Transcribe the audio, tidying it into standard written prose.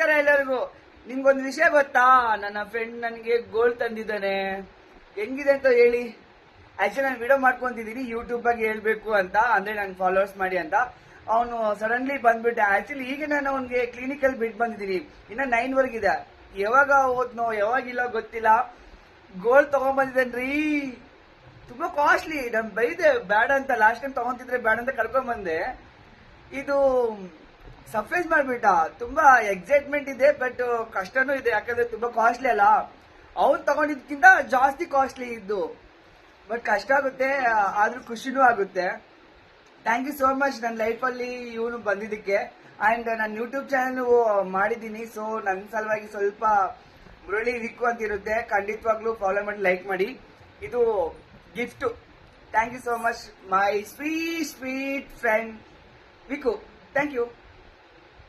ನಮಸ್ಕಾರ ಎಲ್ಲರಿಗೂ. ನಿಮ್ಗೊಂದು ವಿಷಯ ಗೊತ್ತಾ? ನನ್ನ ಫ್ರೆಂಡ್ ನನಗೆ ಗೋಲ್ಡ್ ತಂದಿದ್ದಾನೆ. ಹೆಂಗಿದೆ ಅಂತ ಹೇಳಿ. ಆಕ್ಚುಲಿ ನಾನು ವಿಡಿಯೋ ಮಾಡ್ಕೊಂತಿದ್ದೀನಿ ಯೂಟ್ಯೂಬ್ ಬಗ್ಗೆ ಹೇಳ್ಬೇಕು ಅಂತ, ಅಂದ್ರೆ ನನ್ ಫಾಲೋವರ್ಸ್ ಮಾಡಿ ಅಂತ. ಅವನು ಸಡನ್ಲಿ ಬಂದ್ಬಿಟ್ಟೆ. ಆಕ್ಚುಲಿ ಈಗ ನಾನು ಅವನಿಗೆ ಕ್ಲಿನಿಕಲ್ ಬಿಟ್ಟು ಬಂದಿದ್ದೀನಿ. ಇನ್ನ 9 ವರ್ಗಿದೆ. ಯಾವಾಗ ಹೋದ್ನೋ ಯಾವಾಗಿಲ್ಲ ಗೊತ್ತಿಲ್ಲ. ಗೋಲ್ಡ್ ತಗೊಂಡ್ಬಂದಿದ್ದೇನ್ರಿ. ತುಂಬಾ ಕಾಸ್ಟ್ಲಿ. ನಾನು ಬೈದೆ ಬೇಡ ಅಂತ. ಲಾಸ್ಟ್ ಟೈಮ್ ತಗೊಂತಿದ್ರೆ ಬೇಡ ಅಂತ ಕರ್ಕೊಂಡ್ ಬಂದೆ. ಇದು ಸರ್ಪ್ರೈಸ್ ಮಾಡ್ಬಿಟ್ಟ. ತುಂಬಾ ಎಕ್ಸೈಟ್ಮೆಂಟ್ ಇದೆ, ಬಟ್ ಕಷ್ಟನೂ ಇದೆ. ಯಾಕಂದ್ರೆ ತುಂಬಾ ಕಾಸ್ಟ್ಲಿ ಅಲ್ಲ. ಅವ್ನು ತಗೊಂಡಿದ್ಕಿಂತ ಜಾಸ್ತಿ ಕಾಸ್ಟ್ಲಿ ಇದ್ದು. ಬಟ್ ಕಷ್ಟ ಆಗುತ್ತೆ, ಆದ್ರೂ ಖುಷಿನೂ ಆಗುತ್ತೆ. ಥ್ಯಾಂಕ್ ಯು ಸೋ ಮಚ್ ನನ್ನ ಲೈಫಲ್ಲಿ ಇವನು ಬಂದಿದ್ದಕ್ಕೆ. ಅಂಡ್ ನಾನು ಯೂಟ್ಯೂಬ್ ಚಾನಲ್ ಮಾಡಿದ್ದೀನಿ. ಸೊ ನನ್ನ ಸಲುವಾಗಿ ಸ್ವಲ್ಪ ಮುರಳಿ ವಿಕ್ಕು ಅಂತ ಇರುತ್ತೆ. ಖಂಡಿತವಾಗ್ಲೂ ಫಾಲೋ ಮಾಡಿ, ಲೈಕ್ ಮಾಡಿ. ಇದು gift. Thank you so much my sweet sweet friend Vikku. Thank you.